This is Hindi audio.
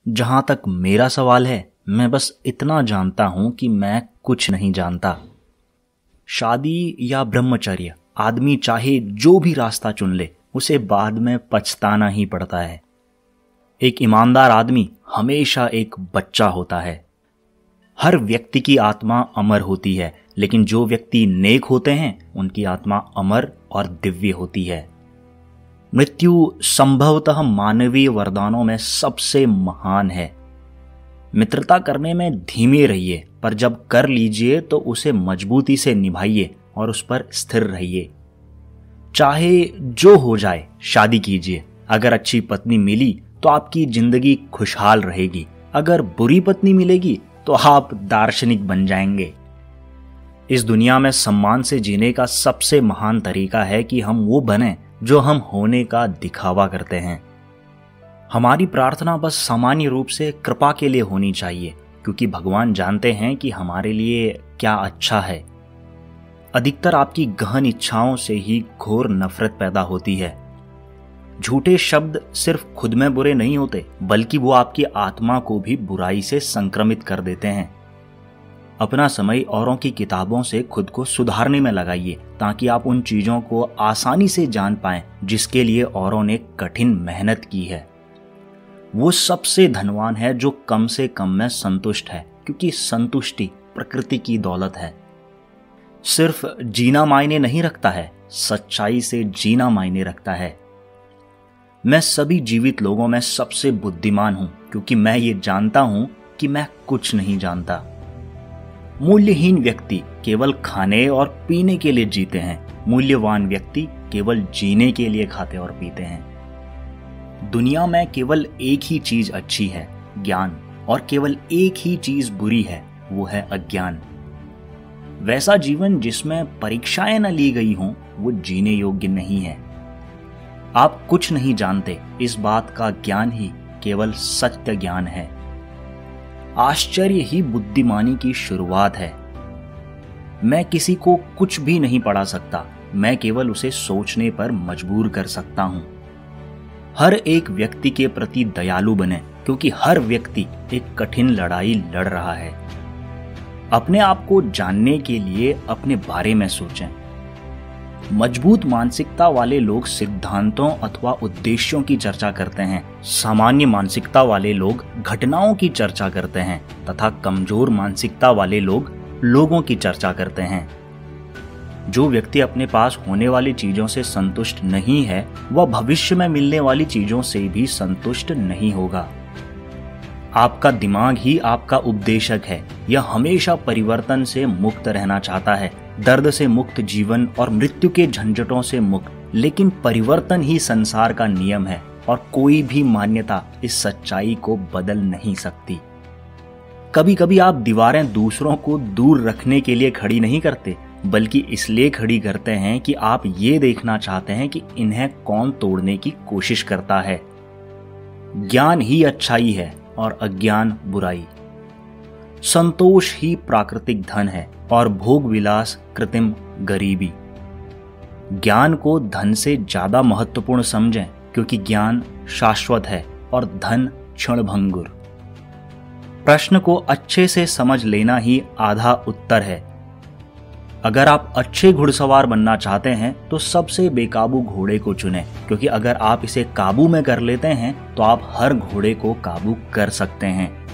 जहां तक मेरा सवाल है, मैं बस इतना जानता हूं कि मैं कुछ नहीं जानता। शादी या ब्रह्मचर्य, आदमी चाहे जो भी रास्ता चुन ले, उसे बाद में पछताना ही पड़ता है। एक ईमानदार आदमी हमेशा एक बच्चा होता है। हर व्यक्ति की आत्मा अमर होती है, लेकिन जो व्यक्ति नेक होते हैं उनकी आत्मा अमर और दिव्य होती है। मृत्यु संभवतः मानवीय वरदानों में सबसे महान है। मित्रता करने में धीमे रहिए, पर जब कर लीजिए तो उसे मजबूती से निभाइए और उस पर स्थिर रहिए। चाहे जो हो जाए, शादी कीजिए। अगर अच्छी पत्नी मिली तो आपकी जिंदगी खुशहाल रहेगी। अगर बुरी पत्नी मिलेगी तो आप दार्शनिक बन जाएंगे। इस दुनिया में सम्मान से जीने का सबसे महान तरीका है कि हम वो बने जो हम होने का दिखावा करते हैं। हमारी प्रार्थना बस सामान्य रूप से कृपा के लिए होनी चाहिए, क्योंकि भगवान जानते हैं कि हमारे लिए क्या अच्छा है। अधिकतर आपकी गहन इच्छाओं से ही घोर नफरत पैदा होती है। झूठे शब्द सिर्फ खुद में बुरे नहीं होते, बल्कि वो आपकी आत्मा को भी बुराई से संक्रमित कर देते हैं। अपना समय औरों की किताबों से खुद को सुधारने में लगाइए, ताकि आप उन चीजों को आसानी से जान पाएं जिसके लिए औरों ने कठिन मेहनत की है। वो सबसे धनवान है जो कम से कम में संतुष्ट है, क्योंकि संतुष्टि प्रकृति की दौलत है। सिर्फ जीना मायने नहीं रखता है, सच्चाई से जीना मायने रखता है। मैं सभी जीवित लोगों में सबसे बुद्धिमान हूं, क्योंकि मैं ये जानता हूं कि मैं कुछ नहीं जानता। मूल्यहीन व्यक्ति केवल खाने और पीने के लिए जीते हैं। मूल्यवान व्यक्ति केवल जीने के लिए खाते और पीते हैं। दुनिया में केवल एक ही चीज अच्छी है, ज्ञान, और केवल एक ही चीज बुरी है, वो है अज्ञान। वैसा जीवन जिसमें परीक्षाएं न ली गई हों, वो जीने योग्य नहीं है। आप कुछ नहीं जानते, इस बात का ज्ञान ही केवल सत्य ज्ञान है। आश्चर्य ही बुद्धिमानी की शुरुआत है। मैं किसी को कुछ भी नहीं पढ़ा सकता, मैं केवल उसे सोचने पर मजबूर कर सकता हूं। हर एक व्यक्ति के प्रति दयालु बने, क्योंकि हर व्यक्ति एक कठिन लड़ाई लड़ रहा है। अपने आप को जानने के लिए अपने बारे में सोचें। मजबूत मानसिकता वाले लोग सिद्धांतों अथवा उद्देश्यों की चर्चा करते हैं। सामान्य मानसिकता वाले लोग घटनाओं की चर्चा करते हैं, तथा कमजोर मानसिकता वाले लोग लोगों की चर्चा करते हैं। जो व्यक्ति अपने पास होने वाली चीजों से संतुष्ट नहीं है, वह भविष्य में मिलने वाली चीजों से भी संतुष्ट नहीं होगा। आपका दिमाग ही आपका उपदेशक है। यह हमेशा परिवर्तन से मुक्त रहना चाहता है, दर्द से मुक्त जीवन और मृत्यु के झंझटों से मुक्त। लेकिन परिवर्तन ही संसार का नियम है, और कोई भी मान्यता इस सच्चाई को बदल नहीं सकती। कभी कभी आप दीवारें दूसरों को दूर रखने के लिए खड़ी नहीं करते, बल्कि इसलिए खड़ी करते हैं कि आप ये देखना चाहते हैं कि इन्हें कौन तोड़ने की कोशिश करता है। ज्ञान ही अच्छाई है और अज्ञान बुराई। संतोष ही प्राकृतिक धन है और भोग विलास कृत्रिम गरीबी। ज्ञान को धन से ज्यादा महत्वपूर्ण समझें, क्योंकि ज्ञान शाश्वत है और धन क्षणभंगुर। प्रश्न को अच्छे से समझ लेना ही आधा उत्तर है। अगर आप अच्छे घुड़सवार बनना चाहते हैं तो सबसे बेकाबू घोड़े को चुनें, क्योंकि अगर आप इसे काबू में कर लेते हैं तो आप हर घोड़े को काबू कर सकते हैं।